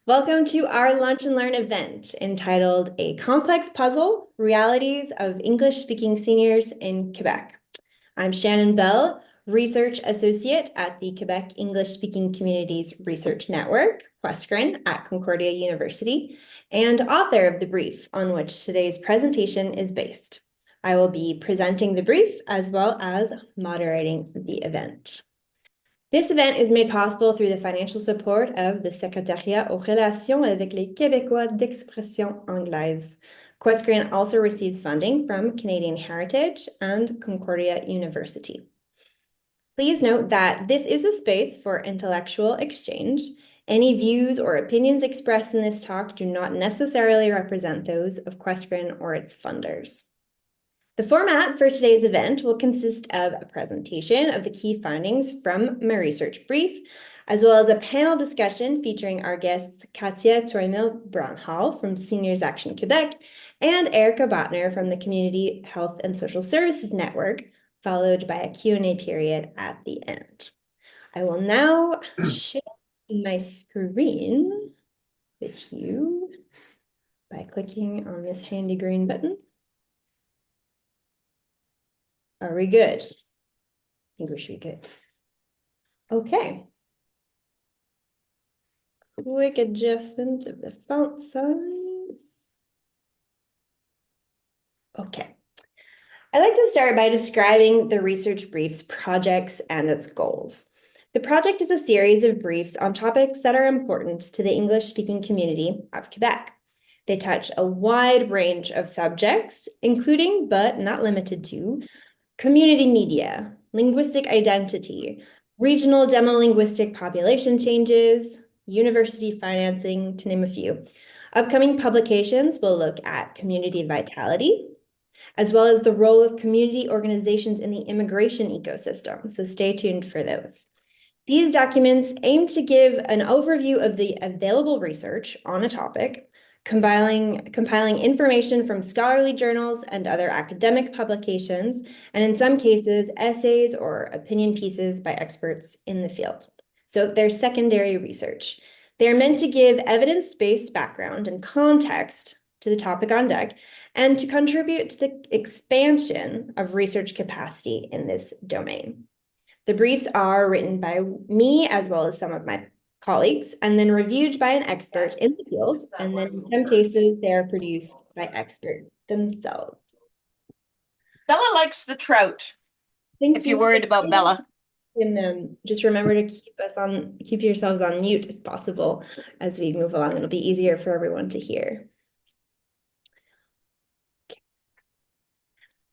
Welcome to our Lunch and Learn event entitled A Complex Puzzle, Realities of English-Speaking Seniors in Quebec. I'm Shannon Bell, Research Associate at the Quebec English-Speaking Communities Research Network, QUESCREN, at Concordia University, and author of the brief on which today's presentation is based. I will be presenting the brief as well as moderating the event. This event is made possible through the financial support of the Secrétariat aux relations avec les Québécois d'expression anglaise. QUESCREN also receives funding from Canadian Heritage and Concordia University. Please note that this is a space for intellectual exchange. Any views or opinions expressed in this talk do not necessarily represent those of QUESCREN or its funders. The format for today's event will consist of a presentation of the key findings from my research brief, as well as a panel discussion featuring our guests Katia Toimil-Bramhall from Seniors Action Quebec and Erica Botner from the Community Health and Social Services Network, followed by a Q&A period at the end. I will now share my screen with you by clicking on this handy green button. Are we good? I think we should be good. Okay. Quick adjustment of the font size. Okay. I'd like to start by describing the research brief's projects and its goals. The project is a series of briefs on topics that are important to the English-speaking community of Quebec. They touch a wide range of subjects, including, but not limited to, community media, linguistic identity, regional demolinguistic population changes, university financing, to name a few. Upcoming publications will look at community vitality, as well as the role of community organizations in the immigration ecosystem, so stay tuned for those. These documents aim to give an overview of the available research on a topic, compiling information from scholarly journals and other academic publications, and in some cases, essays or opinion pieces by experts in the field. So they're secondary research. They're meant to give evidence-based background and context to the topic on deck and to contribute to the expansion of research capacity in this domain. The briefs are written by me as well as some of my colleagues, and then reviewed by an expert in the field, and then in some cases, they are produced by experts themselves. Bella likes the trout. Thank if you you're worried about Bella. And just remember to keep yourselves on mute if possible as we move along. It'll be easier for everyone to hear.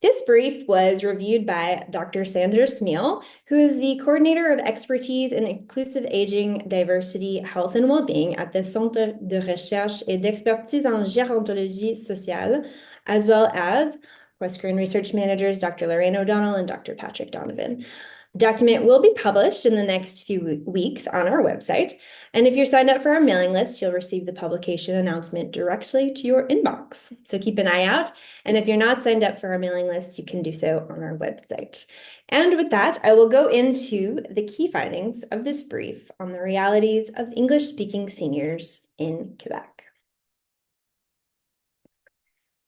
This brief was reviewed by Dr. Sandra Smeal, who is the coordinator of expertise in inclusive aging, diversity, health, and well-being at the Centre de Recherche et d'Expertise en Gérontologie Sociale, as well as QUESCREN research managers Dr. Lorraine O'Donnell and Dr. Patrick Donovan. The document will be published in the next few weeks on our website, and if you're signed up for our mailing list, you'll receive the publication announcement directly to your inbox. So keep an eye out, and if you're not signed up for our mailing list, you can do so on our website. And with that, I will go into the key findings of this brief on the realities of English-speaking seniors in Quebec.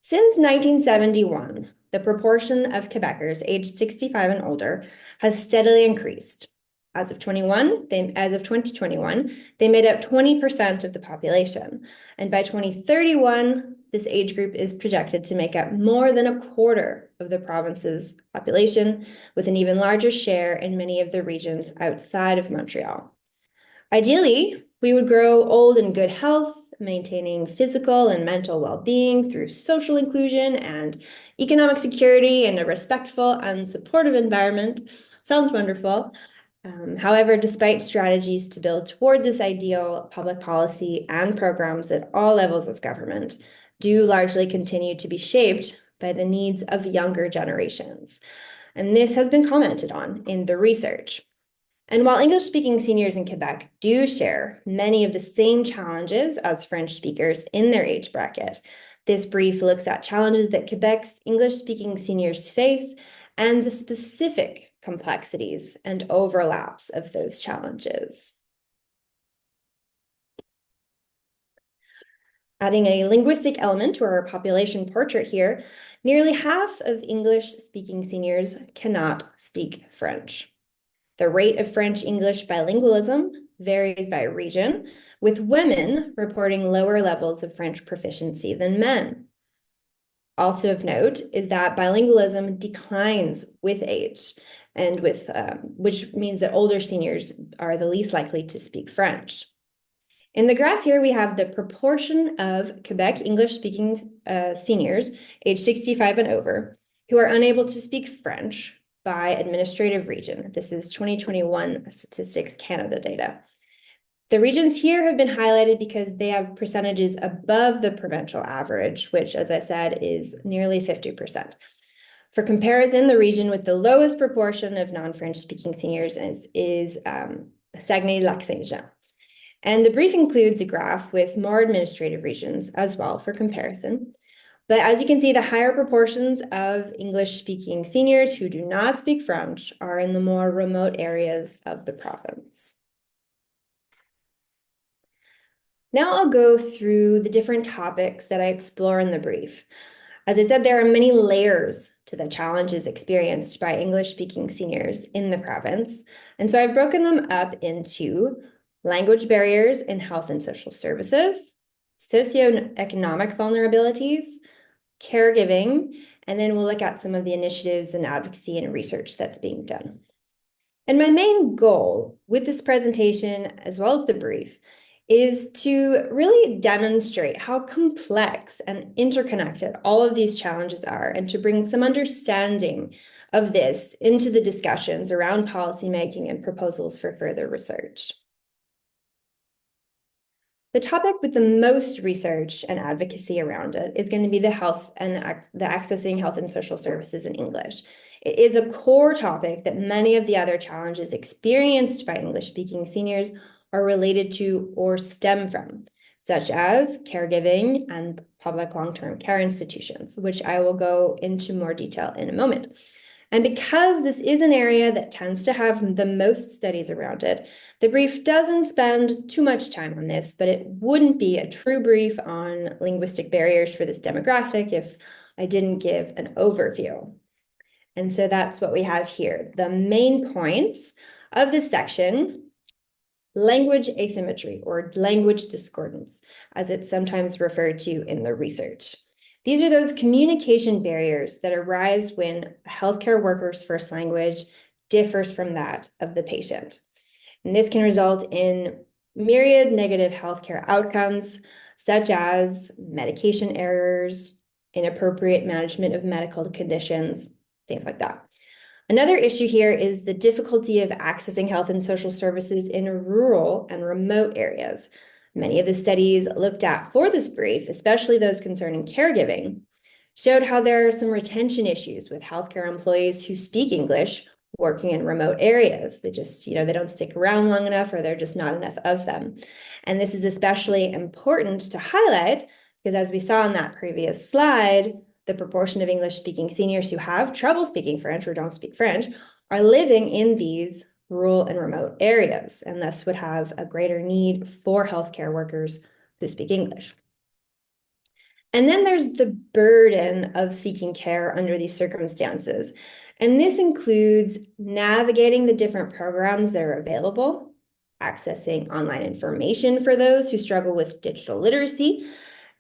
Since 1971, the proportion of Quebecers aged 65 and older has steadily increased. As of 2021, they made up 20% of the population. And by 2031, this age group is projected to make up more than a quarter of the province's population, with an even larger share in many of the regions outside of Montreal. Ideally, we would grow old in good health, maintaining physical and mental well-being through social inclusion and economic security in a respectful and supportive environment. Sounds wonderful. However, despite strategies to build toward this ideal, public policy and programs at all levels of government do largely continue to be shaped by the needs of younger generations. And this has been commented on in the research. And while English-speaking seniors in Quebec do share many of the same challenges as French speakers in their age bracket, this brief looks at challenges that Quebec's English-speaking seniors face and the specific complexities and overlaps of those challenges. Adding a linguistic element to our population portrait here, nearly half of English-speaking seniors cannot speak French. The rate of French-English bilingualism varies by region, with women reporting lower levels of French proficiency than men. Also of note is that bilingualism declines with age, and which means that older seniors are the least likely to speak French. In the graph here, we have the proportion of Quebec English-speaking seniors aged 65 and over who are unable to speak French by administrative region. This is 2021 Statistics Canada data. The regions here have been highlighted because they have percentages above the provincial average, which, as I said, is nearly 50%. For comparison, the region with the lowest proportion of non-French speaking seniors is Saguenay-Lac-Saint-Jean. And the brief includes a graph with more administrative regions as well for comparison. But as you can see, the higher proportions of English-speaking seniors who do not speak French are in the more remote areas of the province. Now I'll go through the different topics that I explore in the brief. As I said, there are many layers to the challenges experienced by English-speaking seniors in the province. And so I've broken them up into language barriers in health and social services, socioeconomic vulnerabilities, caregiving, and then we'll look at some of the initiatives and advocacy and research that's being done. And my main goal with this presentation, as well as the brief, is to really demonstrate how complex and interconnected all of these challenges are, and to bring some understanding of this into the discussions around policymaking and proposals for further research. The topic with the most research and advocacy around it is going to be the accessing health and social services in English. It is a core topic that many of the other challenges experienced by English-speaking seniors are related to or stem from, such as caregiving and public long-term care institutions, which I will go into more detail in a moment. And because this is an area that tends to have the most studies around it, the brief doesn't spend too much time on this, but it wouldn't be a true brief on linguistic barriers for this demographic if I didn't give an overview. And so that's what we have here. The main points of this section: language asymmetry, or language discordance, as it's sometimes referred to in the research. These are those communication barriers that arise when a healthcare worker's first language differs from that of the patient. And this can result in myriad negative healthcare outcomes, such as medication errors, inappropriate management of medical conditions, things like that. Another issue here is the difficulty of accessing health and social services in rural and remote areas. Many of the studies looked at for this brief, especially those concerning caregiving, showed how there are some retention issues with healthcare employees who speak English working in remote areas. They just, they don't stick around long enough, or there are just not enough of them. And this is especially important to highlight because, as we saw on that previous slide, the proportion of English-speaking seniors who have trouble speaking French or don't speak French are living in these rural and remote areas, and thus would have a greater need for healthcare workers who speak English. And then there's the burden of seeking care under these circumstances. And this includes navigating the different programs that are available, accessing online information for those who struggle with digital literacy,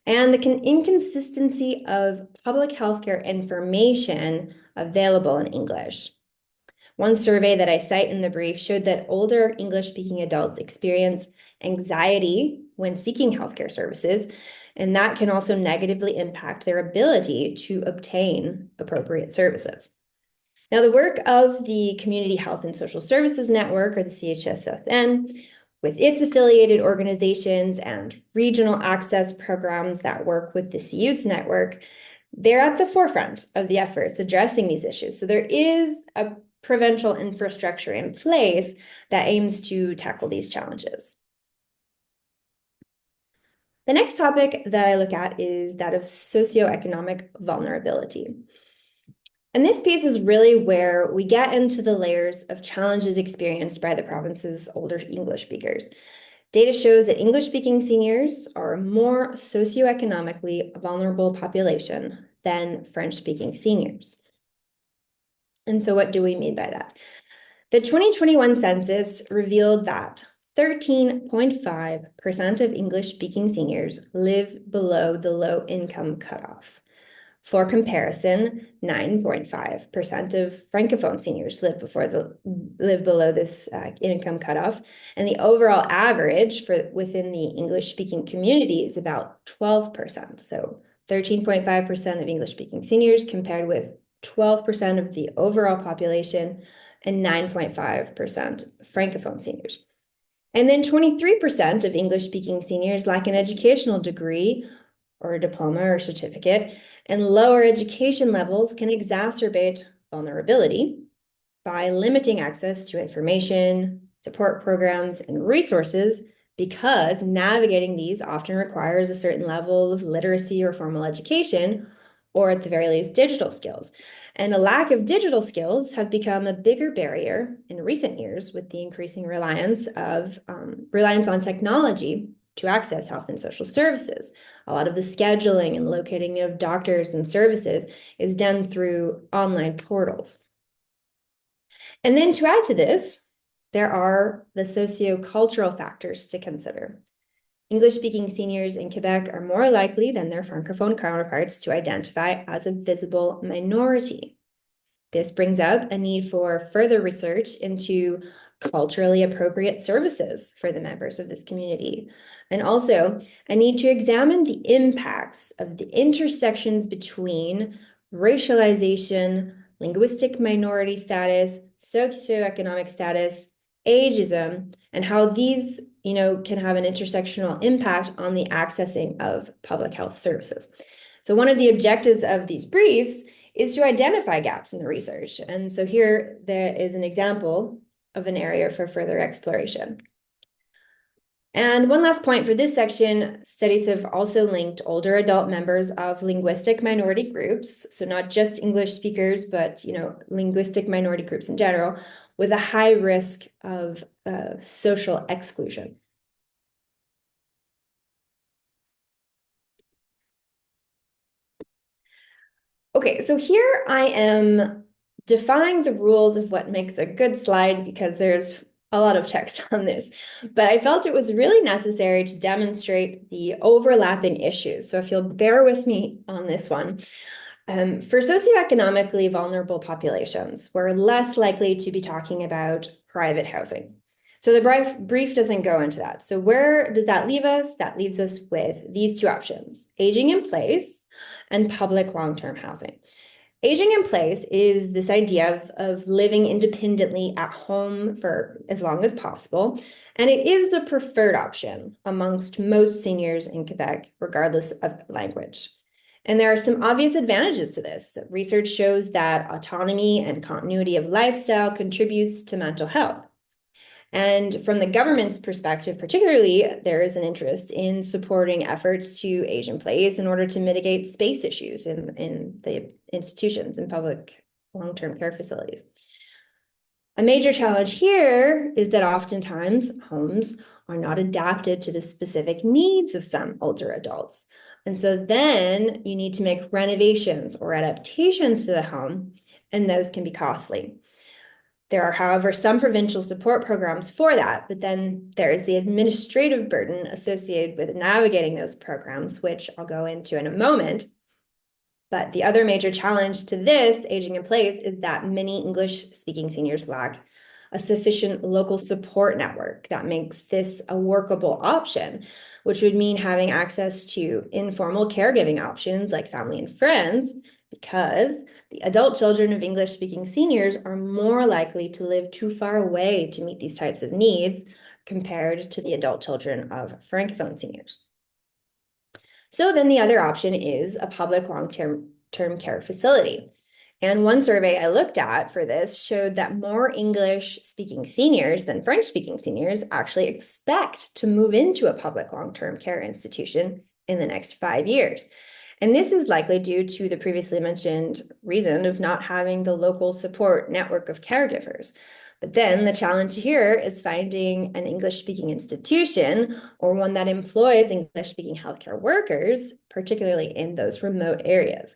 and the inconsistency of public healthcare information available in English. One survey that I cite in the brief showed that older English-speaking adults experience anxiety when seeking healthcare services, and that can also negatively impact their ability to obtain appropriate services. Now, the work of the Community Health and Social Services Network, or the CHSSN, with its affiliated organizations and regional access programs that work with the CUSE network, they're at the forefront of the efforts addressing these issues. So there is a provincial infrastructure in place that aims to tackle these challenges. The next topic that I look at is that of socioeconomic vulnerability. And this piece is really where we get into the layers of challenges experienced by the province's older English speakers. Data shows that English-speaking seniors are a more socioeconomically vulnerable population than French-speaking seniors. And so what do we mean by that? The 2021 census revealed that 13.5% of English-speaking seniors live below the low-income cutoff. For comparison, 9.5% of Francophone seniors live below this income cutoff, and the overall average for within the English-speaking community is about 12%. So 13.5% of English-speaking seniors compared with 12% of the overall population and 9.5% Francophone seniors. And then 23% of English-speaking seniors lack an educational degree or a diploma or certificate, and lower education levels can exacerbate vulnerability by limiting access to information, support programs, and resources, because navigating these often requires a certain level of literacy or formal education, or at the very least, digital skills. And a lack of digital skills have become a bigger barrier in recent years with the increasing reliance on technology to access health and social services. A lot of the scheduling and locating of doctors and services is done through online portals. And then to add to this, there are the sociocultural factors to consider. English-speaking seniors in Quebec are more likely than their Francophone counterparts to identify as a visible minority. This brings up a need for further research into culturally appropriate services for the members of this community, and also a need to examine the impacts of the intersections between racialization, linguistic minority status, socioeconomic status, ageism, and how these can have an intersectional impact on the accessing of public health services. So one of the objectives of these briefs is to identify gaps in the research. And so here there is an example of an area for further exploration. And one last point for this section, studies have also linked older adult members of linguistic minority groups, so not just English speakers, but linguistic minority groups in general, with a high risk of social exclusion. Okay, so here I am defying the rules of what makes a good slide because there's a lot of text on this, but I felt it was really necessary to demonstrate the overlapping issues. So if you'll bear with me on this one. For socioeconomically vulnerable populations, we're less likely to be talking about private housing. So the brief doesn't go into that. So where does that leave us? That leaves us with these two options: aging in place and public long-term housing. Aging in place is this idea of living independently at home for as long as possible, and it is the preferred option amongst most seniors in Quebec, regardless of language. And there are some obvious advantages to this. Research shows that autonomy and continuity of lifestyle contributes to mental health. And from the government's perspective, particularly, there is an interest in supporting efforts to age in place in order to mitigate space issues in the institutions and public long-term care facilities. A major challenge here is that oftentimes homes are not adapted to the specific needs of some older adults. And so then you need to make renovations or adaptations to the home, and those can be costly. There are, however, some provincial support programs for that, but then there is the administrative burden associated with navigating those programs, which I'll go into in a moment. But the other major challenge to this aging in place is that many English-speaking seniors lack a sufficient local support network that makes this a workable option, which would mean having access to informal caregiving options like family and friends, because the adult children of English-speaking seniors are more likely to live too far away to meet these types of needs compared to the adult children of Francophone seniors. So then the other option is a public long-term care facility. And one survey I looked at for this showed that more English-speaking seniors than French-speaking seniors actually expect to move into a public long-term care institution in the next 5 years. And this is likely due to the previously mentioned reason of not having the local support network of caregivers. But then the challenge here is finding an English-speaking institution or one that employs English-speaking healthcare workers, particularly in those remote areas.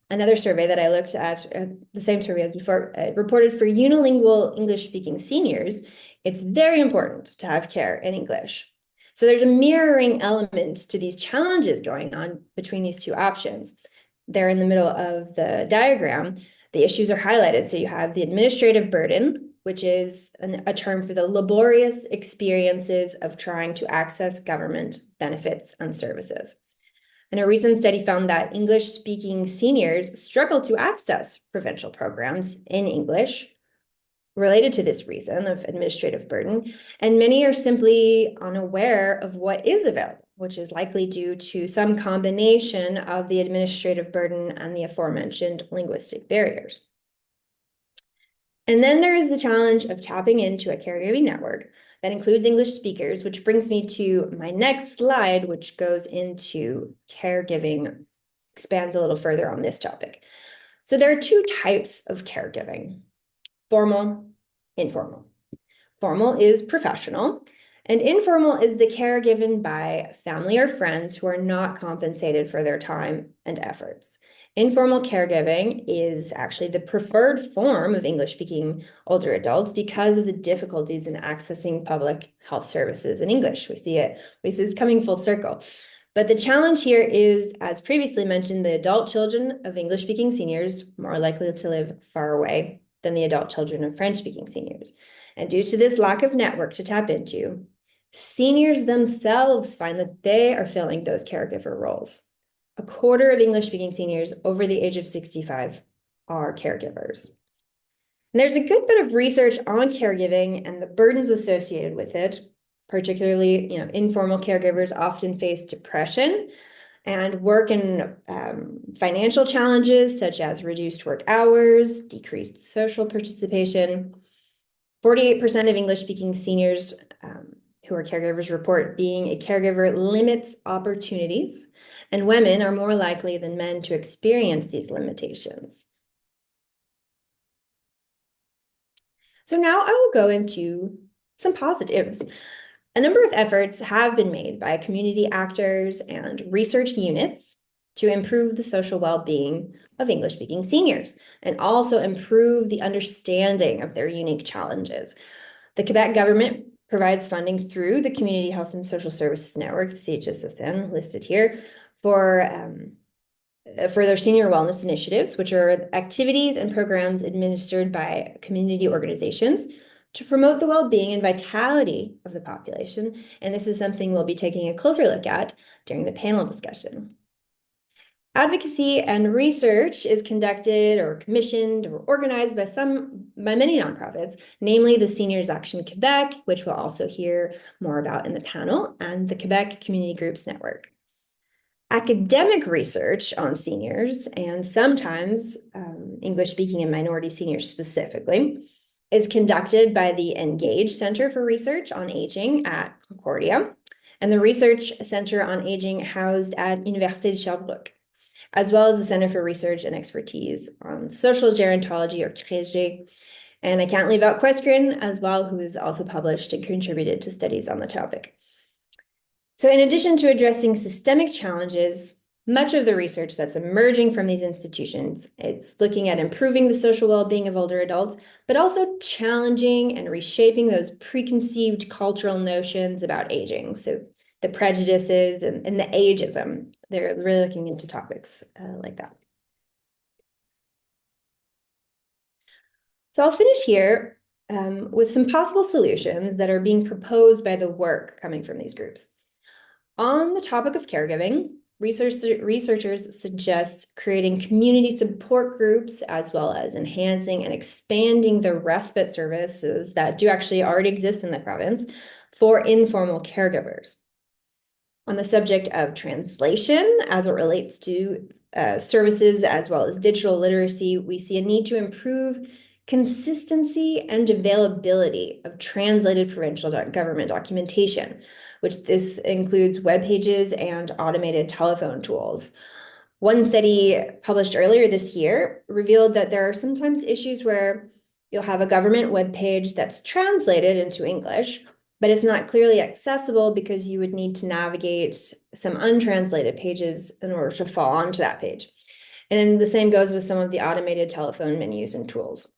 Another survey that I looked at, the same survey as before, reported for unilingual English-speaking seniors, it's very important to have care in English. So there's a mirroring element to these challenges going on between these two options. There in the middle of the diagram, the issues are highlighted. So you have the administrative burden, which is a term for the laborious experiences of trying to access government benefits and services. And a recent study found that English-speaking seniors struggle to access provincial programs in English related to this reason of administrative burden, and many are simply unaware of what is available, which is likely due to some combination of the administrative burden and the aforementioned linguistic barriers. And then there is the challenge of tapping into a caregiving network that includes English speakers, which brings me to my next slide, which goes into caregiving, expands a little further on this topic. So there are two types of caregiving: formal, informal. Formal is professional, and informal is the care given by family or friends who are not compensated for their time and efforts. Informal caregiving is actually the preferred form of English-speaking older adults because of the difficulties in accessing public health services in English. We see it's coming full circle. But the challenge here is, as previously mentioned, the adult children of English-speaking seniors more likely to live far away than the adult children of French-speaking seniors. And due to this lack of network to tap into, seniors themselves find that they are filling those caregiver roles. A quarter of English-speaking seniors over the age of 65 are caregivers. And there's a good bit of research on caregiving and the burdens associated with it. Particularly, informal caregivers often face depression and work in financial challenges such as reduced work hours, decreased social participation. 48% of English-speaking seniors who are caregivers report being a caregiver limits opportunities, and women are more likely than men to experience these limitations. So now I will go into some positives. A number of efforts have been made by community actors and research units to improve the social well-being of English-speaking seniors and also improve the understanding of their unique challenges. The Quebec government provides funding through the Community Health and Social Services Network, the CHSSN, listed here, for their senior wellness initiatives, which are activities and programs administered by community organizations to promote the well-being and vitality of the population. And this is something we'll be taking a closer look at during the panel discussion. Advocacy and research is conducted or commissioned or organized by many nonprofits, namely the Seniors Action Quebec, which we'll also hear more about in the panel, and the Quebec Community Groups Network. Academic research on seniors, and sometimes English-speaking and minority seniors specifically, is conducted by the Engage Center for Research on Aging at Concordia, and the Research Center on Aging housed at Université de Sherbrooke, as well as the Center for Research and Expertise on Social Gerontology, or CHSSN. And I can't leave out QUESCREN as well, who has also published and contributed to studies on the topic. So in addition to addressing systemic challenges, much of the research that's emerging from these institutions, it's looking at improving the social well-being of older adults, but also challenging and reshaping those preconceived cultural notions about aging. So the prejudices and the ageism, they're really looking into topics like that. So I'll finish here with some possible solutions that are being proposed by the work coming from these groups. On the topic of caregiving, researchers suggest creating community support groups, as well as enhancing and expanding the respite services that do actually already exist in the province for informal caregivers. On the subject of translation, as it relates to services as well as digital literacy, we see a need to improve consistency and availability of translated provincial government documentation, which this includes web pages and automated telephone tools. One study published earlier this year revealed that there are sometimes issues where You'll have a government webpage that's translated into English, but it's not clearly accessible because you would need to navigate some untranslated pages in order to fall onto that page. And then the same goes with some of the automated telephone menus and tools.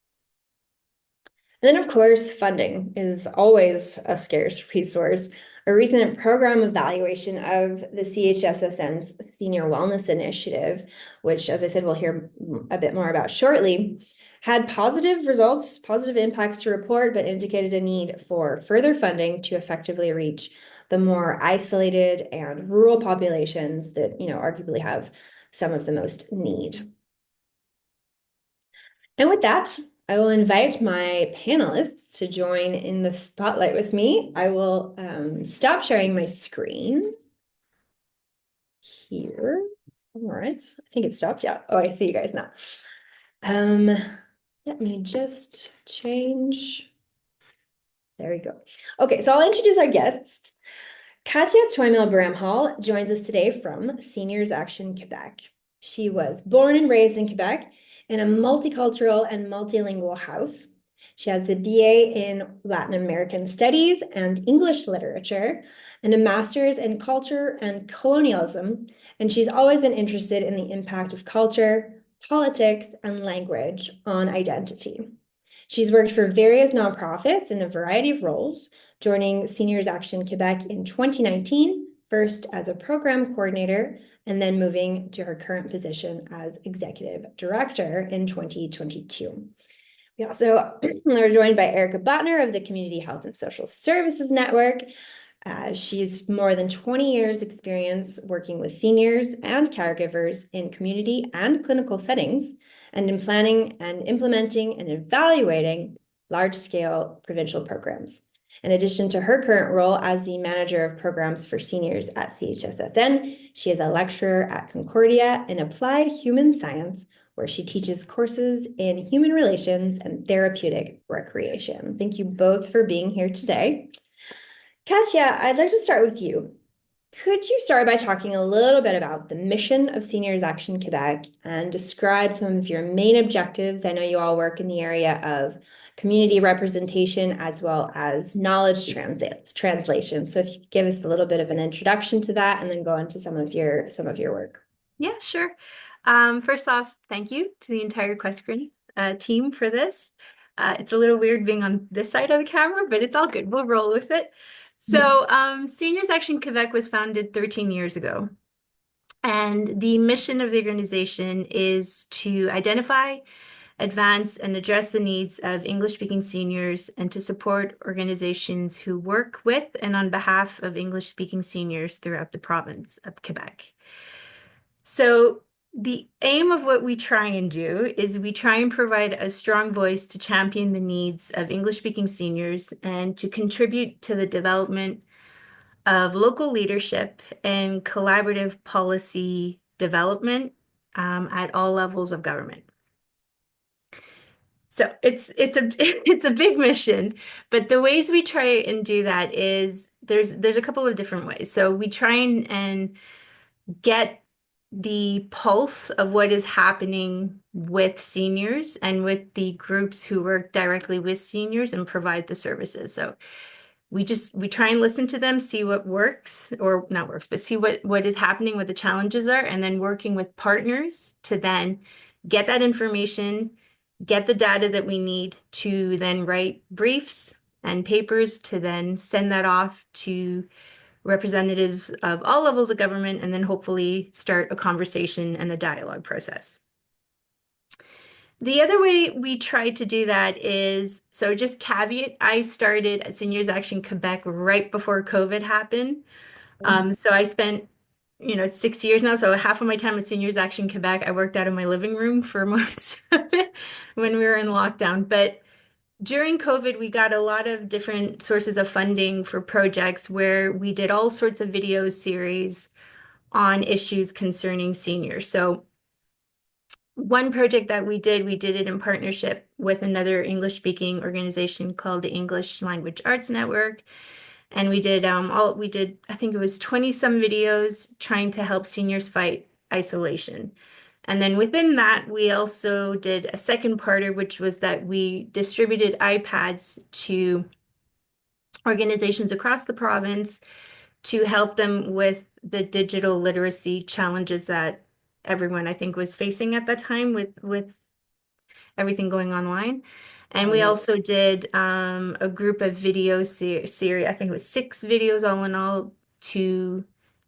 And then, of course, funding is always a scarce resource. A recent program evaluation of the CHSSN's Senior Wellness Initiative, which, as I said, we'll hear a bit more about shortly, had positive results, positive impacts to report, but indicated a need for further funding to effectively reach the more isolated and rural populations that, arguably have some of the most need. And with that, I will invite my panelists to join in the spotlight with me. I will stop sharing my screen here. All right, I think it stopped. Yeah. Oh, I see you guys now. Let me just change. There we go. Okay, so I'll introduce our guests. Katia Toimil-Bramhall joins us today from Seniors Action Quebec. She was born and raised in Quebec in a multicultural and multilingual house. She has a BA in Latin American Studies and English Literature and a master's in Culture and Colonialism, and she's always been interested in the impact of culture, politics, and language on identity. She's worked for various nonprofits in a variety of roles, joining Seniors Action Quebec in 2019, first as a program coordinator, and then moving to her current position as executive director in 2022. We also are joined by Erica Botner of the Community Health and Social Services Network. She's more than 20 years experience working with seniors and caregivers in community and clinical settings, and in planning and implementing and evaluating large-scale provincial programs. In addition to her current role as the manager of programs for seniors at CHSSN, she is a lecturer at Concordia in applied human science, where she teaches courses in human relations and therapeutic recreation. Thank you both for being here today. Katia, I'd like to start with you. Could you start by talking a little bit about the mission of Seniors Action Quebec and describe some of your main objectives? I know you all work in the area of community representation as well as knowledge translation. So if you could give us a little bit of an introduction to that and then go into some of your work. Yeah, sure. First off, thank you to the entire QUESCREN team for this. It's a little weird being on this side of the camera, but it's all good. We'll roll with it. So Seniors Action Quebec was founded 13 years ago. And the mission of the organization is to identify, advance, and address the needs of English-speaking seniors and to support organizations who work with and on behalf of English-speaking seniors throughout the province of Quebec. So the aim of what we try and do is we try and provide a strong voice to champion the needs of English-speaking seniors and to contribute to the development of local leadership and collaborative policy development at all levels of government. So it's a big mission, but the ways we try and do that is there's a couple of different ways. So we try and get the pulse of what is happening with seniors and with the groups who work directly with seniors and provide the services. So we try and listen to them, see what works or not works, but see what is happening, what the challenges are, and then working with partners to then get that information, get the data that we need to then write briefs and papers to then send that off to representatives of all levels of government, and then hopefully start a conversation and a dialogue process. The other way we try to do that is, so just caveat, I started at Seniors Action Quebec right before COVID happened. So I spent, 6 years now. So half of my time at Seniors Action Quebec, I worked out of my living room for most of it when we were in lockdown. But during COVID, we got a lot of different sources of funding for projects where we did all sorts of video series on issues concerning seniors. So one project that we did it in partnership with another English-speaking organization called the English Language Arts Network. And we did, I think it was 20 some videos trying to help seniors fight isolation. And then within that, we also did a second parter, which was that we distributed iPads to organizations across the province to help them with the digital literacy challenges that everyone, I think, was facing at that time with everything going online. And we also did a group of video series, I think it was 6 videos all in all, to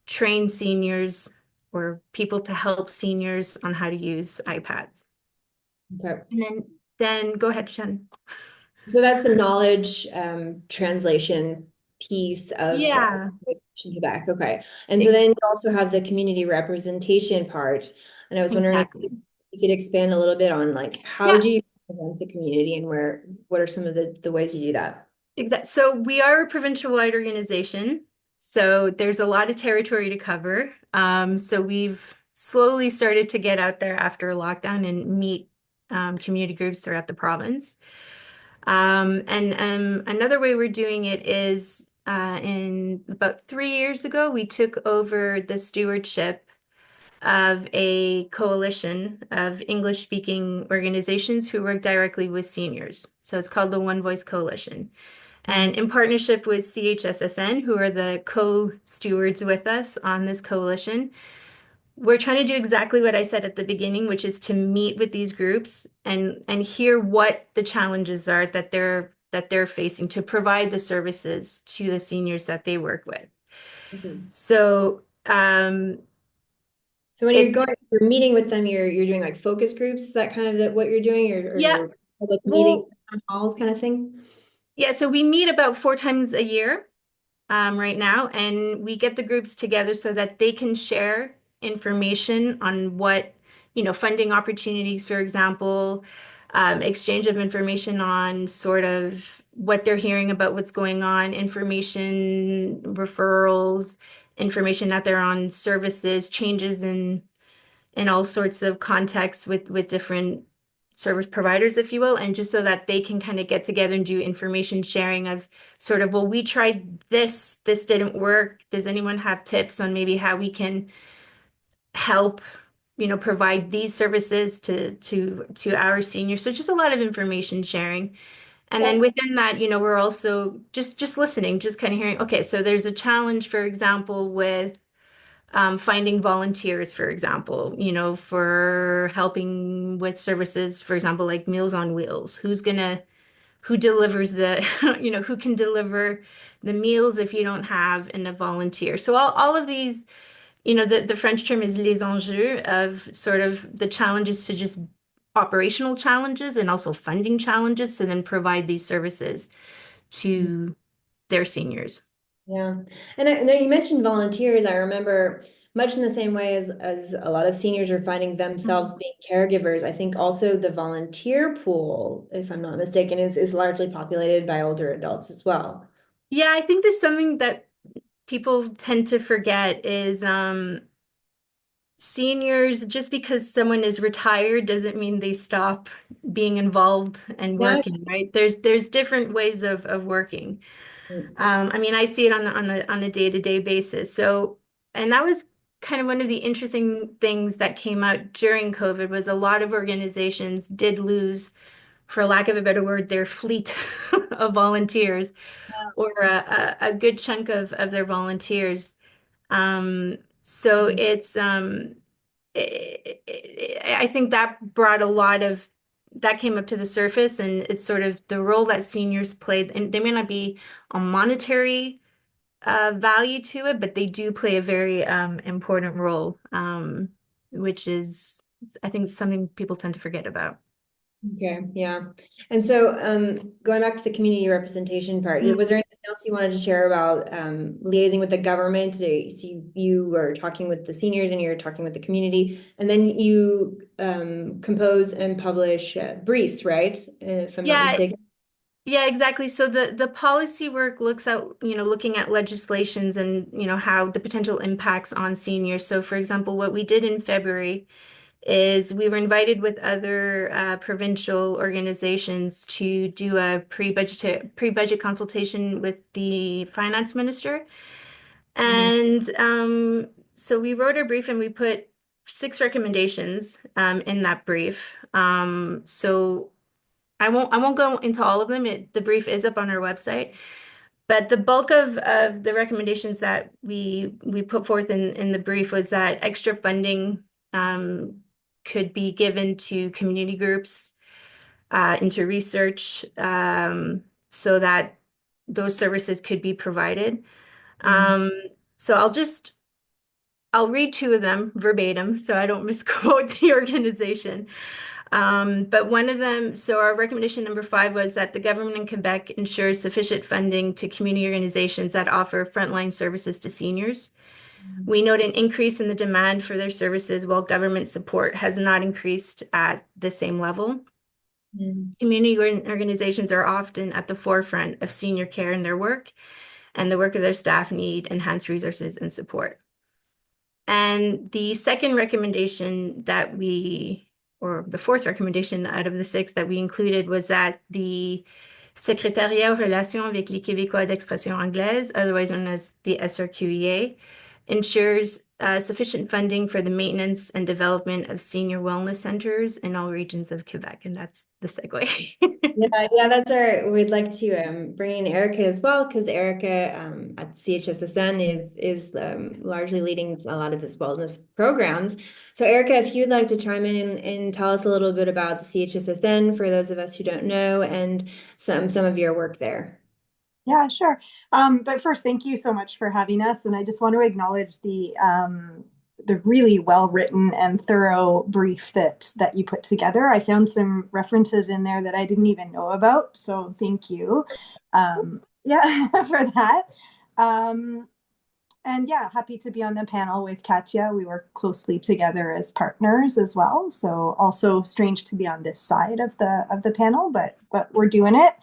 train seniors or people to help seniors on how to use iPads. Okay. And then go ahead, Shannon. So that's the knowledge translation piece of Yeah, Quebec. Okay. And so ex then you also have the community representation part. And I was wondering if exactly. you could expand a little bit on like how Yeah, do you represent the community and what are some of the ways you do that? exactly. So we are a provincial-wide organization. So there's a lot of territory to cover. So we've slowly started to get out there after lockdown and meet community groups throughout the province. And another way we're doing it is in about 3 years ago, we took over the stewardship of a coalition of English-speaking organizations who work directly with seniors. So it's called the One Voice Coalition. And in partnership with CHSSN, who are the co-stewards with us on this coalition, we're trying to do exactly what I said at the beginning, which is to meet with these groups and hear what the challenges are that they're facing to provide the services to the seniors that they work with. Mhm. So So when it's you're meeting with them, you're doing like focus groups. Is that kind of what you're doing, yeah, or public meeting well, town halls kind of thing? yeah, so we meet about 4 times a year right now, and we get the groups together so that they can share information on what, funding opportunities, for example, exchange of information on sort of what they're hearing about what's going on, information, referrals, information that they're on services, changes in all sorts of contexts with different service providers, if you will, and just so that they can kind of get together and do information sharing of sort of, well, we tried this didn't work. Does anyone have tips on maybe how we can help, provide these services to our seniors? So just a lot of information sharing. And then Yeah. within that, we're also just listening, just kind of hearing, okay, so there's a challenge, for example, with finding volunteers, for example, for helping with services, for example, like Meals on Wheels. Who delivers who can deliver the meals if you don't have enough volunteers? So all of these, the French term is les enjeux of sort of the challenges to just operational challenges and also funding challenges to then provide these services to their seniors. Yeah. And I know you mentioned volunteers. I remember much in the same way as a lot of seniors are finding themselves being caregivers. I think also the volunteer pool, if I'm not mistaken, is largely populated by older adults as well. Yeah, I think there's something that people tend to forget is seniors, just because someone is retired doesn't mean they stop being involved and Yeah. working, right? There's different ways of working. I mean, I see it on a day-to-day basis. So, and that was kind of one of the interesting things that came out during COVID was a lot of organizations did lose, for lack of a better word, their fleet of volunteers or a good chunk of their volunteers. So I think that brought a lot of that came up to the surface, and it's sort of the role that seniors played. And there may not be a monetary value to it, but they do play a very important role, which is, I think, something people tend to forget about. Okay, yeah. And so going back to the community representation part, was there anything else you wanted to share about liaising with the government? So you were talking with the seniors and you're talking with the community, and then you compose and publish briefs, right? If I'm not Yeah, mistaken. yeah, exactly. So the policy work looks at, looking at legislations and, how the potential impacts on seniors. So for example, what we did in February is we were invited with other provincial organizations to do a pre-budget consultation with the finance minister. Mhm. And so we wrote a brief and we put 6 recommendations in that brief. So I won't go into all of them. The brief is up on our website. But the bulk of the recommendations that we put forth in the brief was that extra funding could be given to community groups, into research, so that those services could be provided. So I'll read 2 of them verbatim so I don't misquote the organization. But one of them, so our recommendation number 5 was that the government in Quebec ensures sufficient funding to community organizations that offer frontline services to seniors. We note an increase in the demand for their services while government support has not increased at the same level. Community organizations are often at the forefront of senior care in their work, and the work of their staff need enhanced resources and support. And the second recommendation or the 4th recommendation out of the 6 that we included was that the Secrétariat aux relations avec les Québécois d'expression anglaise, otherwise known as the SRQEA, ensures sufficient funding for the maintenance and development of senior wellness centers in all regions of Quebec. And that's the segue. Yeah, that's we'd like to bring in Erica as well, because Erica at CHSSN is largely leading a lot of this wellness programs. So Erica, if you'd like to chime in and tell us a little bit about the CHSSN for those of us who don't know, and some of your work there. Yeah, sure. But first, thank you so much for having us. And I just want to acknowledge the really well-written and thorough brief that you put together. I found some references in there that I didn't even know about. So thank you. Yeah, for that. And yeah, happy to be on the panel with Katia. We work closely together as partners as well. So also strange to be on this side of the panel, but we're doing it.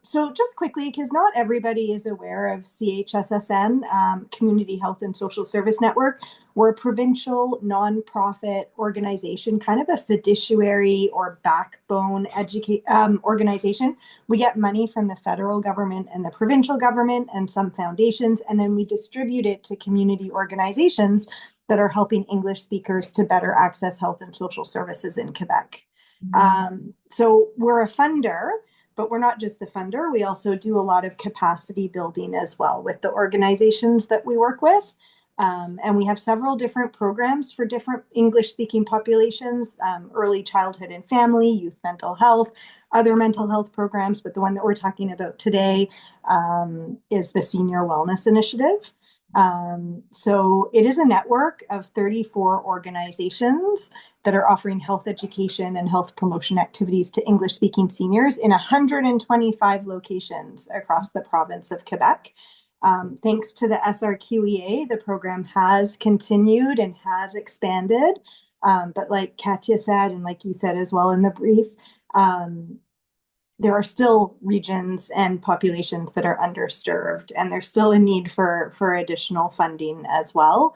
So just quickly, because not everybody is aware of CHSSN, Community Health and Social Service Network. We're a provincial nonprofit organization, kind of a fiduciary or backbone organization. We get money from the federal government and the provincial government and some foundations, and then we distribute it to community organizations that are helping English speakers to better access health and social services in Quebec. So we're a funder. But we're not just a funder. We also do a lot of capacity building as well with the organizations that we work with. And we have several different programs for different English-speaking populations, early childhood and family, youth mental health, other mental health programs. But the one that we're talking about today is the Senior Wellness Initiative. So it is a network of 34 organizations that are offering health education and health promotion activities to English-speaking seniors in 125 locations across the province of Quebec. Thanks to the SRQEA, the program has continued and has expanded. But like Katia said, and like you said as well in the brief, there are still regions and populations that are underserved, and there's still a need for additional funding as well.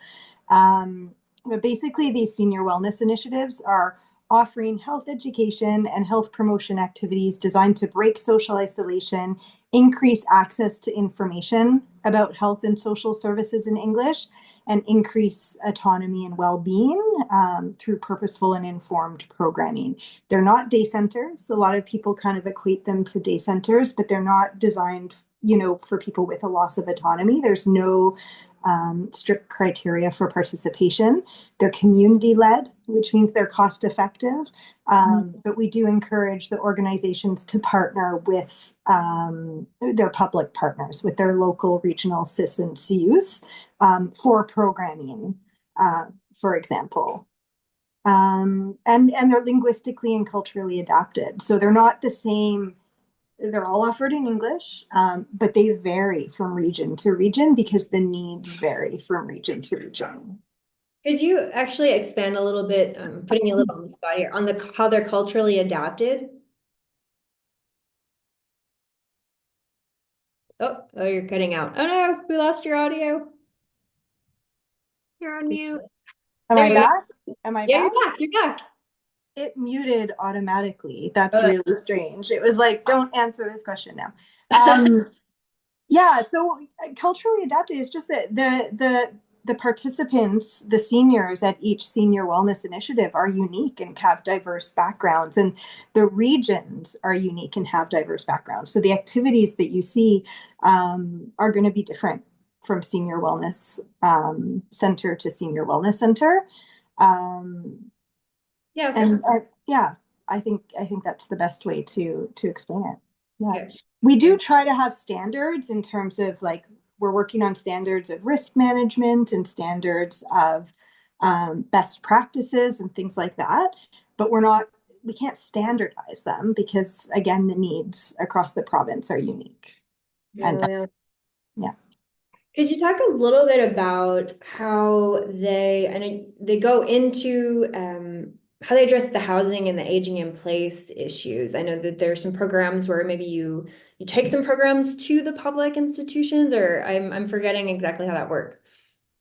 But basically, these senior wellness initiatives are offering health education and health promotion activities designed to break social isolation, increase access to information about health and social services in English, and increase autonomy and well-being through purposeful and informed programming. They're not day centers. A lot of people kind of equate them to day centers, but they're not designed, for people with a loss of autonomy. There's no strict criteria for participation. They're community-led, which means they're cost-effective. But we do encourage the organizations to partner with their public partners, with their local, regional CIS and CUs for programming, for example. And they're linguistically and culturally adapted. So they're not the same. They're all offered in English, but they vary from region to region because the needs vary from region to region. Could you actually expand a little bit, putting you a little on the spot here, on how they're culturally adapted? Oh, you're cutting out. Oh no, we lost your audio. You're on mute. Am I back? Am I Yeah, back? you're back. You're back. It muted automatically. That's really strange. It was like, don't answer this question now. Yeah, so culturally adapted is just that the participants, the seniors at each senior wellness initiative are unique and have diverse backgrounds, and the regions are unique and have diverse backgrounds. So the activities that you see are going to be different from senior wellness center to senior wellness center. Yeah. Okay. And yeah, I think that's the best way to explain it. Yeah. Yeah. We do try to have standards in terms of like, we're working on standards of risk management and standards of best practices and things like that. But we can't standardize them because, again, the needs across the province are unique. And yeah. Could you talk a little bit about how I know they go into how they address the housing and the aging in place issues? I know that there's some programs where maybe you take some programs to the public institutions, or I'm forgetting exactly how that works.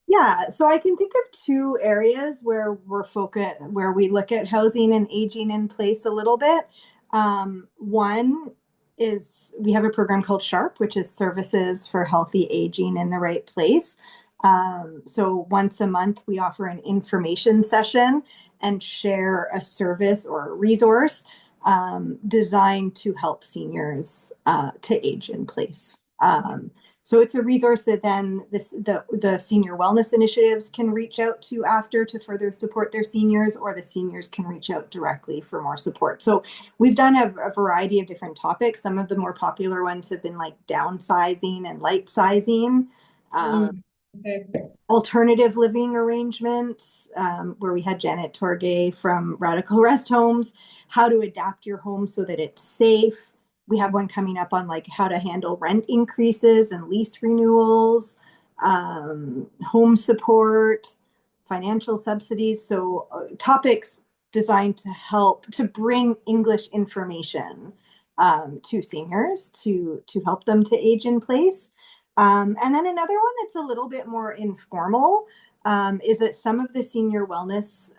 Yeah, so I can think of two areas where where we look at housing and aging in place a little bit. One is we have a program called SHARP, which is Services for Healthy Aging in the Right Place. So once a month, we offer an information session and share a service or a resource designed to help seniors to age in place. So it's a resource that then the senior wellness initiatives can reach out to after to further support their seniors, or the seniors can reach out directly for more support. So we've done a variety of different topics. Some of the more popular ones have been like downsizing and light sizing. Okay. Alternative living arrangements, where we had Janet Torgay from Radical Rest Homes, how to adapt your home so that it's safe. We have one coming up on like how to handle rent increases and lease renewals, home support, financial subsidies. So topics designed to help to bring English information to seniors to help them to age in place. And then another one that's a little bit more informal is that some of the senior wellness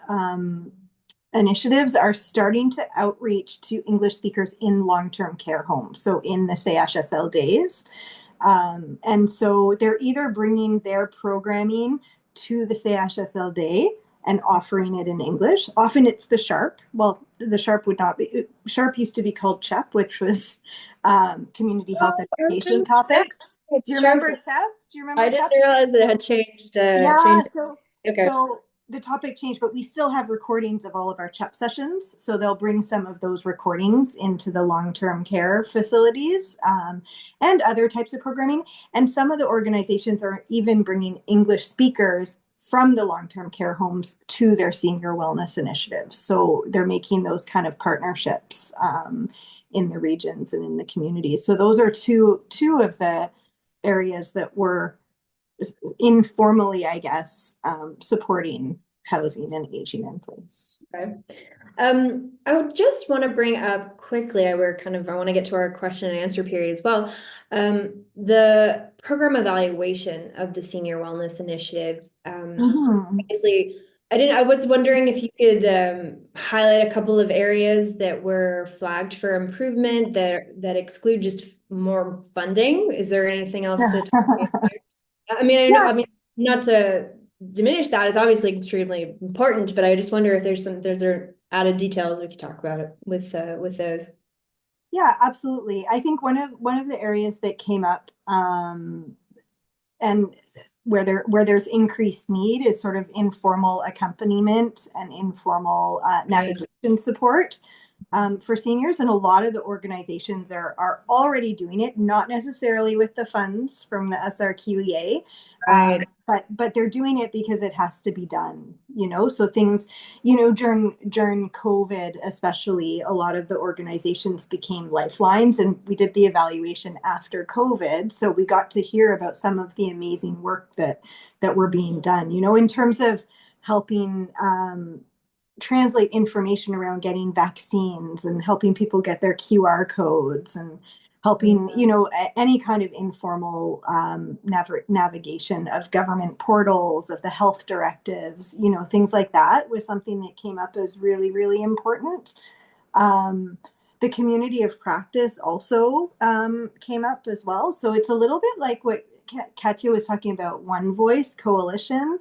initiatives are starting to outreach to English speakers in long-term care homes, so in the CHSL days. And so they're either bringing their programming to the CHSL day and offering it in English. Often it's the SHARP. Well, the SHARP would not be. SHARP used to be called CHEP, which was community health education topics. Do you remember CHEP? Do you remember I CHEP? didn't realize it had changed. Yeah, Okay. So the topic changed, but we still have recordings of all of our CHEP sessions. So they'll bring some of those recordings into the long-term care facilities and other types of programming. And some of the organizations are even bringing English speakers from the long-term care homes to their senior wellness initiatives. So they're making those kind of partnerships in the regions and in the communities. So those are two of the areas that we're informally, I guess, supporting housing and aging in place. Okay. I would just want to bring up quickly, I want to get to our question and answer period as well. The program evaluation of the senior wellness initiatives. Obviously, I was wondering if you could highlight a couple of areas that were flagged for improvement that exclude just more funding. Is there anything else to talk about? I mean, I mean, not to diminish that, it's obviously extremely important, but I just wonder if there's added details we could talk about it with those. Yeah, absolutely. I think one of the areas that came up and where there's increased need is sort of informal accompaniment and informal navigation support for seniors. And a lot of the organizations are already doing it, not necessarily with the funds from the SRQEA, Right. But they're doing it because it has to be done, so things, during COVID, especially, a lot of the organizations became lifelines, and we did the evaluation after COVID. So we got to hear about some of the amazing work that were being done, in terms of helping translate information around getting vaccines and helping people get their QR codes and helping, any kind of informal navigation of government portals, of the health directives, things like that was something that came up as really, really important. The community of practice also came up as well. So it's a little bit like what Katia was talking about One Voice Coalition.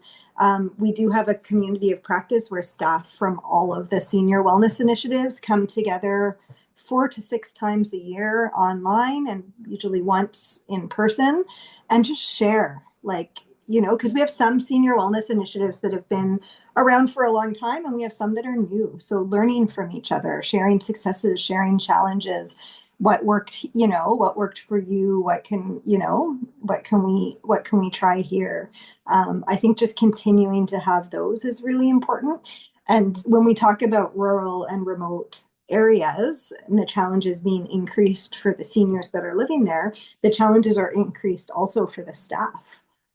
We do have a community of practice where staff from all of the senior wellness initiatives come together 4 to 6 times a year online and usually once in person and just share, like, you know, because we have some senior wellness initiatives that have been around for a long time and we have some that are new. So learning from each other, sharing successes, sharing challenges, what worked, you know, what worked for you, what can, you know, what can we try here? I think just continuing to have those is really important. And when we talk about rural and remote areas and the challenges being increased for the seniors that are living there, the challenges are increased also for the staff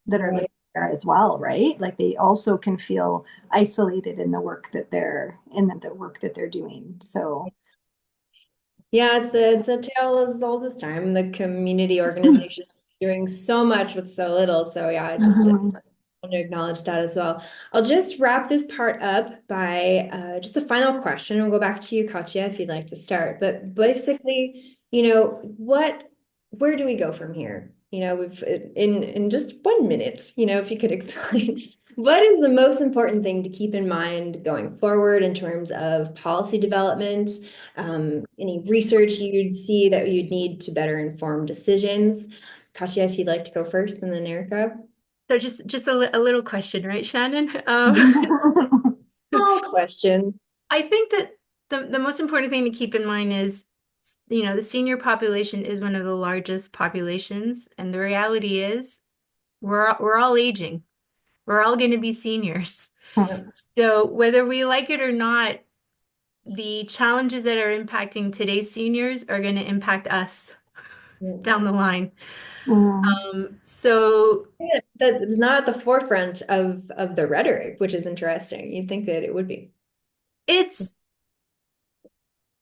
that are living there as well, right? Like they also can feel isolated in the work that they're doing. So Yeah, it's a tale as old as time. The community organization is doing so much with so little. So yeah, I just want to acknowledge that as well. I'll just wrap this part up by just a final question. We'll go back to you, Katia, if you'd like to start. But basically, you know, where do we go from here? You know, we've in just 1 minute, you know, if you could explain what is the most important thing to keep in mind going forward in terms of policy development, any research you'd see that you'd need to better inform decisions? Katia, if you'd like to go first, and then Erica. So just a little question, right, Shannon? Small question. I think that the most important thing to keep in mind is, you know, the senior population is one of the largest populations, and the reality is we're all aging. We're all going to be seniors. So whether we like it or not, the challenges that are impacting today's seniors are going to impact us down the line. So that is not at the forefront of the rhetoric, which is interesting. You'd think that it would be.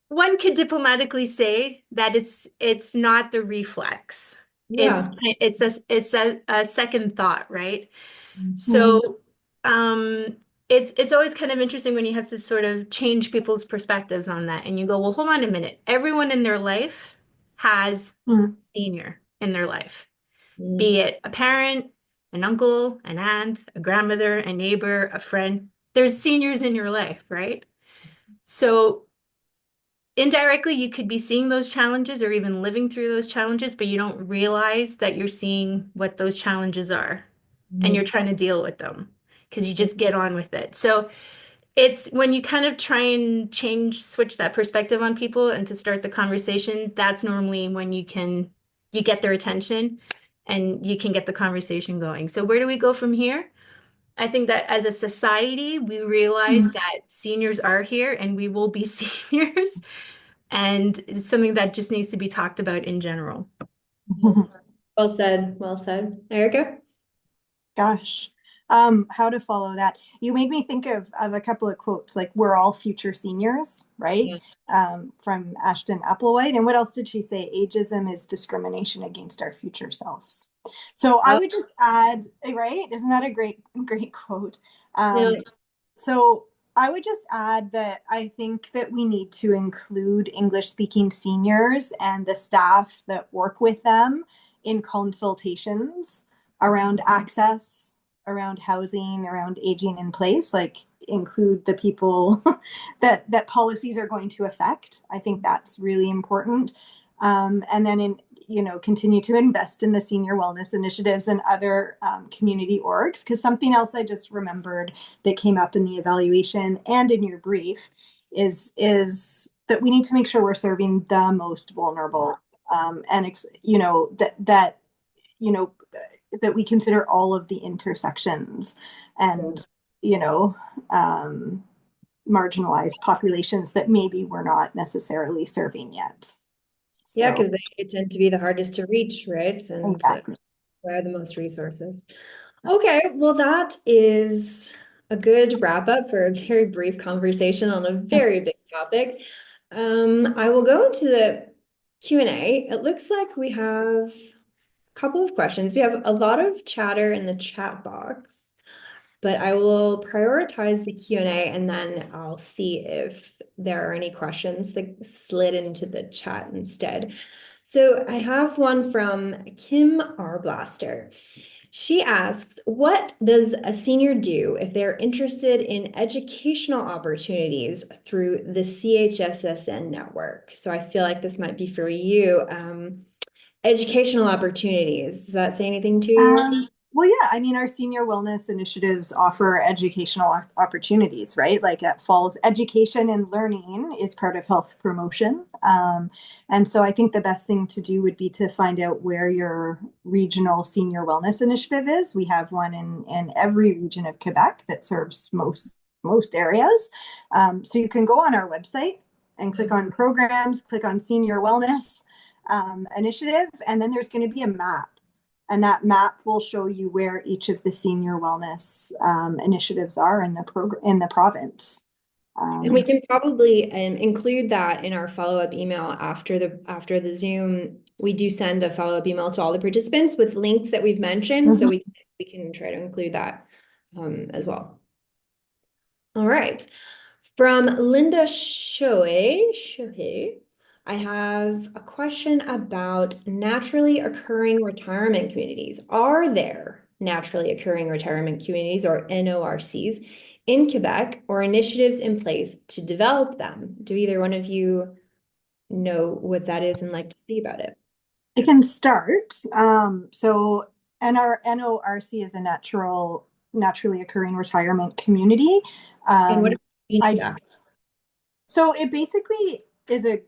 One could diplomatically say that it's not the reflex. Yeah. It's a second thought, right? So it's always kind of interesting when you have to sort of change people's perspectives on that, and you go, well, hold on a minute. Everyone in their life has senior in their life, be it a parent, an uncle, an aunt, a grandmother, a neighbor, a friend. There's seniors in your life, right? So indirectly, you could be seeing those challenges or even living through those challenges, but you don't realize that you're seeing what those challenges are and you're trying to deal with them because you just get on with it. So it's when you kind of try and switch that perspective on people and to start the conversation, that's normally when you get their attention and you can get the conversation going. So where do we go from here? I think that as a society, we realize that seniors are here and we will be seniors. And it's something that just needs to be talked about in general. Well said. Well said. Erica? Gosh, how to follow that? You made me think of a couple of quotes, like "We're all future seniors," right? From Ashton Applewhite. And what else did she say? Ageism is discrimination against our future selves. So I would just add, right? Isn't that a great quote? So I would just add that I think that we need to include English-speaking seniors and the staff that work with them in consultations around access, around housing, around aging in place, like include the people that policies are going to affect. I think that's really important. And then continue to invest in the senior wellness initiatives and other community orgs. Because something else I just remembered that came up in the evaluation and in your brief is that we need to make sure we're serving the most vulnerable, that we consider all of the intersections and marginalized populations that maybe we're not necessarily serving yet. So, yeah, because they tend to be the hardest to reach, right? And exactly. require the most resources. Okay, well, that is a good wrap up for a very brief conversation on a very big topic. I will go into the Q&A. It looks like we have couple of questions. We have a lot of chatter in the chat box, but I will prioritize the Q&A and then I'll see if there are any questions that slid into the chat instead. So I have one from Kim Arblaster. She asks, what does a senior do if they're interested in educational opportunities through the CHSSN network? So I feel like this might be for you. Educational opportunities. Does that say anything to you? Well, yeah, I mean, our senior wellness initiatives offer educational opportunities, right? Like it falls, education and learning is part of health promotion. And so I think the best thing to do would be to find out where your regional senior wellness initiative is. We have one in every region of Quebec that serves most areas. So you can go on our website and click on programs, click on senior wellness initiative, and then there's going to be a map. And that map will show you where each of the senior wellness initiatives are in the province. And we can probably include that in our follow-up email after the Zoom. We do send a follow-up email to all the participants with links that we've mentioned, so we can try to include that as well. All right. From Linda Shohei, I have a question about naturally occurring retirement communities. Are there naturally occurring retirement communities, or NORCs, in Quebec, or initiatives in place to develop them? Do either one of you know what that is and like to speak about it? I can start. So NORC is a naturally occurring retirement community. And what is that? So it basically is a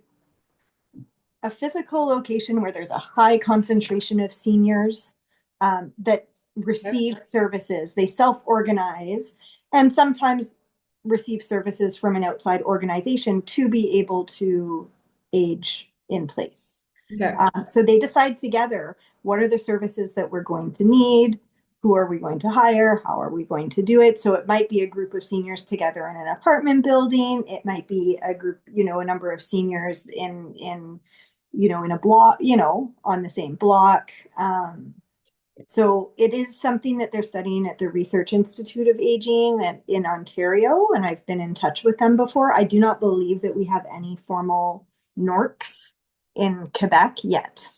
physical location where there's a high concentration of seniors that receive services. They self-organize and sometimes receive services from an outside organization to be able to age in place. Okay. So they decide together, what are the services that we're going to need? Who are we going to hire? How are we going to do it? So it might be a group of seniors together in an apartment building. It might be a group, a number of seniors in a block, on the same block. So it is something that they're studying at the Research Institute of Aging in Ontario, and I've been in touch with them before. I do not believe that we have any formal NORCs in Quebec yet,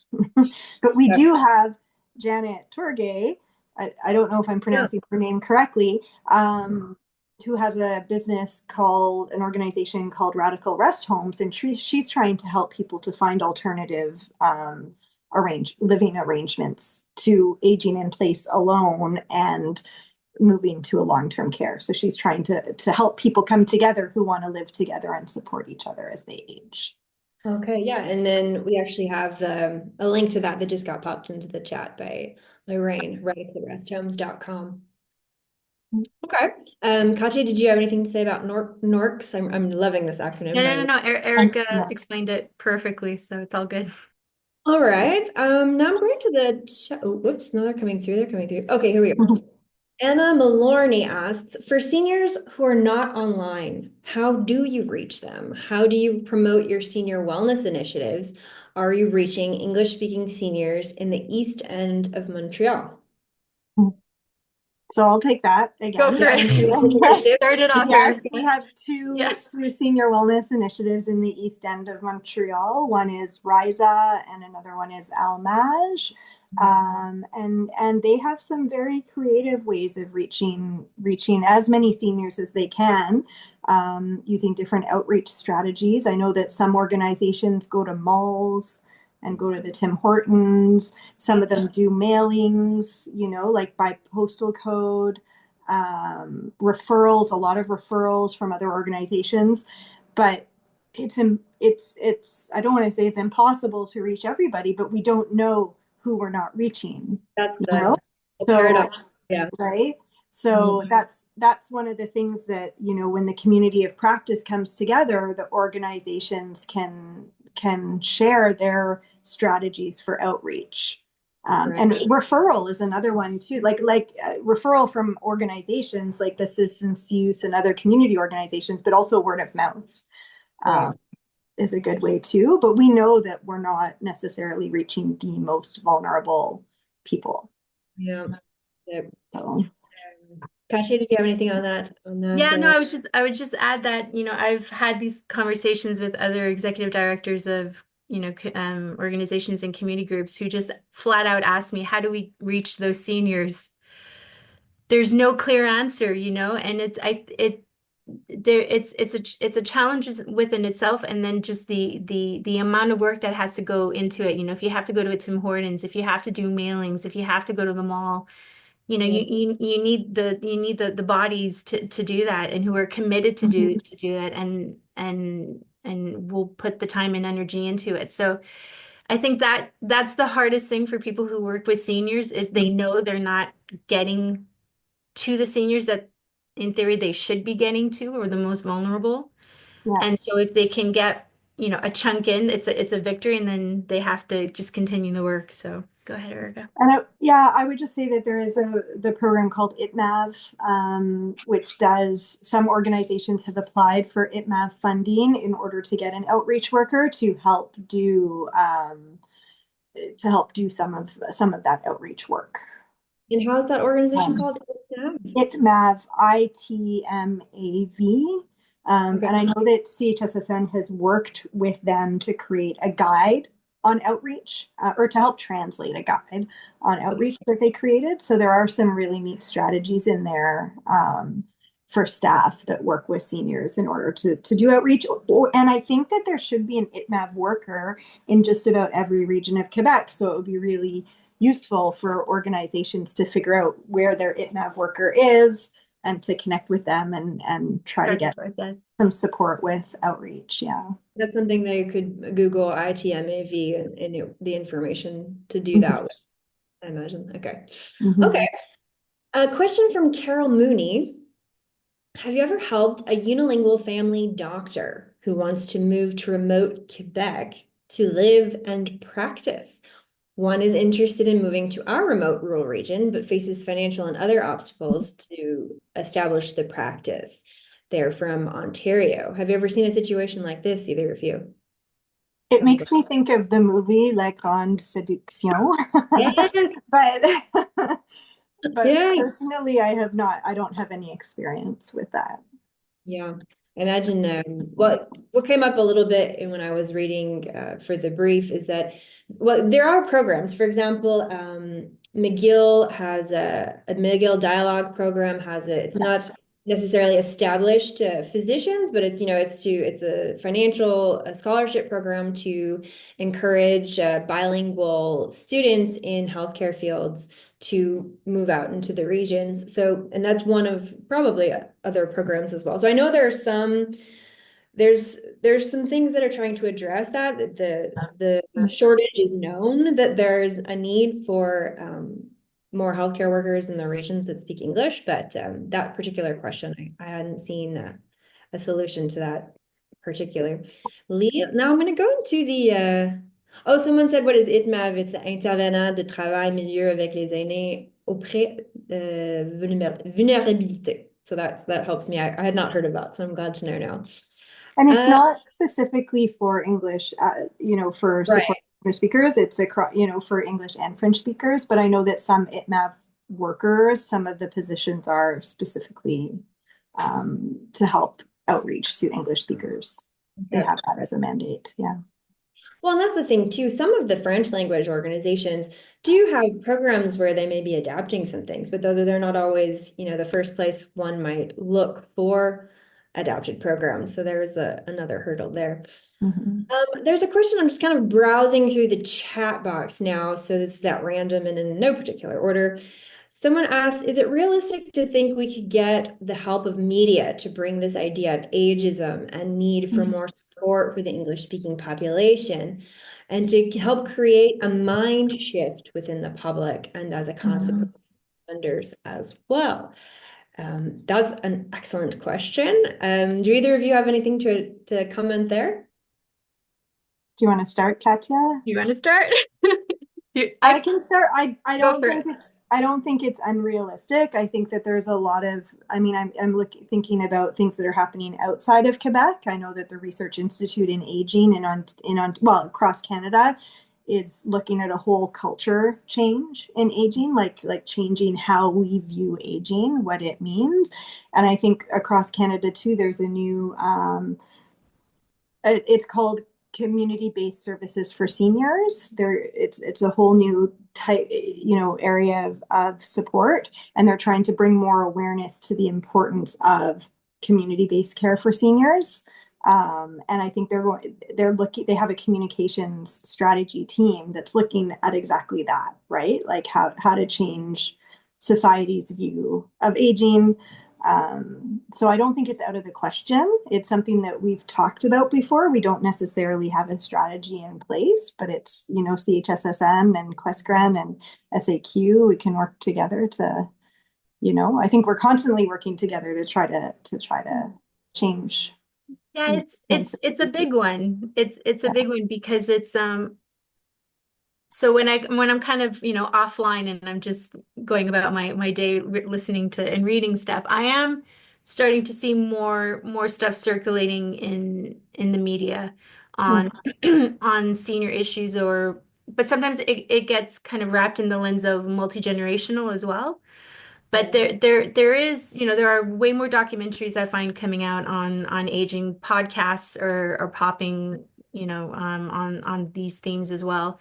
but we do have Janet Torgay. I don't know if I'm pronouncing her name correctly, who has an organization called Radical Rest Homes, and she's trying to help people to find alternative living arrangements to aging in place alone and moving to a long-term care. So she's trying to help people come together who want to live together and support each other as they age. Okay, yeah, and then we actually have a link to that just got popped into the chat by Lorraine, radicalresthomes.com. Okay. Katia, did you have anything to say about NORCs? I'm loving this acronym. No. Erica explained it perfectly, so it's all good. All right. Now I'm going to the chat. Oh, whoops, no, they're coming through. Okay, here we go. Anna Malorny asks, for seniors who are not online, how do you reach them? How do you promote your senior wellness initiatives? Are you reaching English-speaking seniors in the East End of Montreal? So I'll take that again. Go for it. Start it off. Yes, we have two senior wellness initiatives in the East End of Montreal. One is Risa and another one is Almage. And they have some very creative ways of reaching as many seniors as they can, using different outreach strategies. I know that some organizations go to malls and go to the Tim Hortons. Some of them do mailings, like by postal code, referrals, a lot of referrals from other organizations. But it's I don't want to say it's impossible to reach everybody, but we don't know who we're not reaching. That's the paradox. Yeah. Right. So that's one of the things that, when the community of practice comes together, the organizations can share their strategies for outreach. And referral is another one too, like referral from organizations like the Citizens Use and other community organizations, but also word of mouth is a good way too. But we know that we're not necessarily reaching the most vulnerable people. Yeah. Katia, did you have anything on that? Yeah, no, I would just add that, I've had these conversations with other executive directors of organizations and community groups who just flat out ask me, how do we reach those seniors? There's no clear answer, and it's a challenge within itself, and then just the amount of work that has to go into it. If you have to go to a Tim Hortons, if you have to do mailings, if you have to go to the mall, you need the bodies to do that, and who are committed to do that, and will put the time and energy into it. So I think that's the hardest thing for people who work with seniors, is they know they're not getting to the seniors that in theory they should be getting to, or the most vulnerable. Yeah. And so if they can get, a chunk in, it's a victory, and then they have to just continue the work. So go ahead, Erica. And I would just say that there is the program called ITMAV, which some organizations have applied for ITMAV funding in order to get an outreach worker to help do some of that outreach work. And how's that organization called? ITMAV, ITMAV. Okay. And I know that CHSSN has worked with them to create a guide on outreach, or to help translate a guide on outreach that they created. So there are some really neat strategies in there for staff that work with seniors in order to do outreach. And I think that there should be an ITMAV worker in just about every region of Quebec. So it would be really useful for organizations to figure out where their ITMAV worker is, and to connect with them and try to get some support with outreach. Yeah. That's something they could Google ITMAV and the information to do that with, I imagine. Okay. Okay. A question from Carol Mooney. Have you ever helped a unilingual family doctor who wants to move to remote Quebec to live and practice? One is interested in moving to our remote rural region, but faces financial and other obstacles to establish the practice. They're from Ontario. Have you ever seen a situation like this, either of you? It makes me think of the movie La Grande Séduction. Yes. but Yeah. Personally, I don't have any experience with that. Yeah. Imagine what came up a little bit when I was reading for the brief is that, well, there are programs. For example, McGill has a McGill Dialogue program it's not necessarily established physicians, but it's a financial scholarship program to encourage bilingual students in healthcare fields to move out into the regions. So, and that's one of probably other programs as well. So I know there's some things that are trying to address that the shortage is known, that there's a need for more healthcare workers in the regions that speak English, but that particular question, I hadn't seen a solution to that particularly. Now I'm going to go into the someone said, what is ITMAV? It's the Intervenant de Travail Milieu avec les Aînés auprès de vulnérabilité. So that helps me. I had not heard of that, so I'm glad to know now. And it's not specifically for English, for support English speakers. It's for English and French speakers. But I know that some ITMAV workers, some of the positions are specifically to help outreach to English speakers. They have that as a mandate. Yeah. Well, and that's the thing too. Some of the French language organizations do have programs where they may be adapting some things, but they're not always, the first place one might look for adapted programs. So there's another hurdle there. There's a question. I'm just kind of browsing through the chat box now. So this is at random and in no particular order. Someone asked, is it realistic to think we could get the help of media to bring this idea of ageism and need for more support for the English-speaking population, and to help create a mind shift within the public, and as a consequence, funders as well? That's an excellent question. Do either of you have anything to comment there? Do you want to start, Katia? You want to start? I can start. I don't think it's unrealistic. I think that there's a lot of, I'm thinking about things that are happening outside of Quebec. I know that the Research Institute in Aging across Canada is looking at a whole culture change in aging, like changing how we view aging, what it means. And I think across Canada too, there's a new, it's called community-based services for seniors. It's a whole new type, area of support, and they're trying to bring more awareness to the importance of community-based care for seniors. And I think they have a communications strategy team that's looking at exactly that, right? Like how to change society's view of aging. So I don't think it's out of the question. It's something that we've talked about before. We don't necessarily have a strategy in place, but it's, CHSSN and QUESCREN and SAQ, we can work together to, I think we're constantly working together to try to change. Yeah, it's a big one. It's a big one because it's so when I'm kind of, offline and I'm just going about my day listening to and reading stuff, I am starting to see more stuff circulating in the media on on senior issues, but sometimes it gets kind of wrapped in the lens of multi-generational as well. But there is, there are way more documentaries I find coming out on aging. Podcasts are popping, on these themes as well.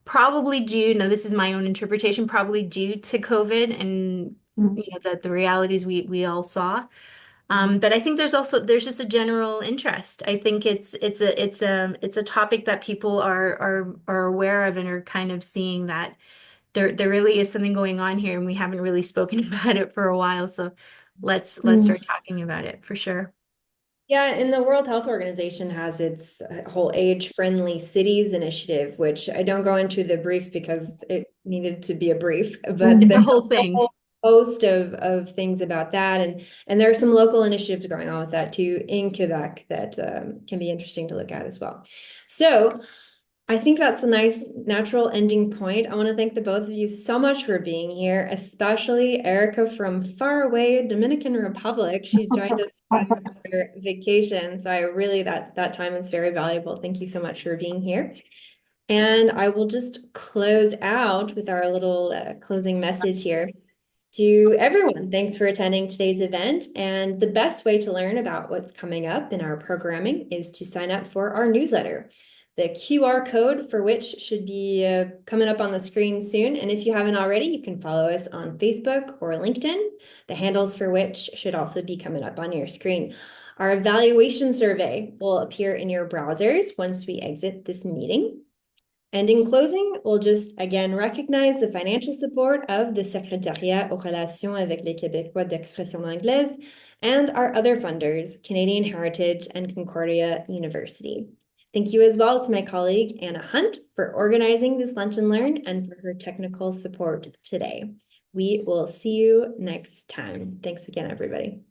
Probably due, no, this is my own interpretation, probably due to COVID and the realities we all saw. But I think there's just a general interest. I think it's a topic that people are aware of and are kind of seeing that there really is something going on here and we haven't really spoken about it for a while. So let's start talking about it for sure. Yeah, and the World Health Organization has its whole age-friendly cities initiative, which I don't go into the brief because it needed to be a brief, but The there's whole thing. a whole host of things about that, and there are some local initiatives going on with that too in Quebec that can be interesting to look at as well. So I think that's a nice natural ending point. I want to thank the both of you so much for being here, especially Erica from far away Dominican Republic. She's joined us from her vacation. So I really, that time is very valuable. Thank you so much for being here. And I will just close out with our little closing message here. To everyone, thanks for attending today's event. And the best way to learn about what's coming up in our programming is to sign up for our newsletter. The QR code for which should be coming up on the screen soon. And if you haven't already, you can follow us on Facebook or LinkedIn, the handles for which should also be coming up on your screen. Our evaluation survey will appear in your browsers once we exit this meeting. And in closing, we'll just again recognize the financial support of the Secrétariat aux relations avec les Québécois d'expression anglaise and our other funders, Canadian Heritage and Concordia University. Thank you as well to my colleague, Anna Hunt, for organizing this Lunch and Learn and for her technical support today. We will see you next time. Thanks again, everybody.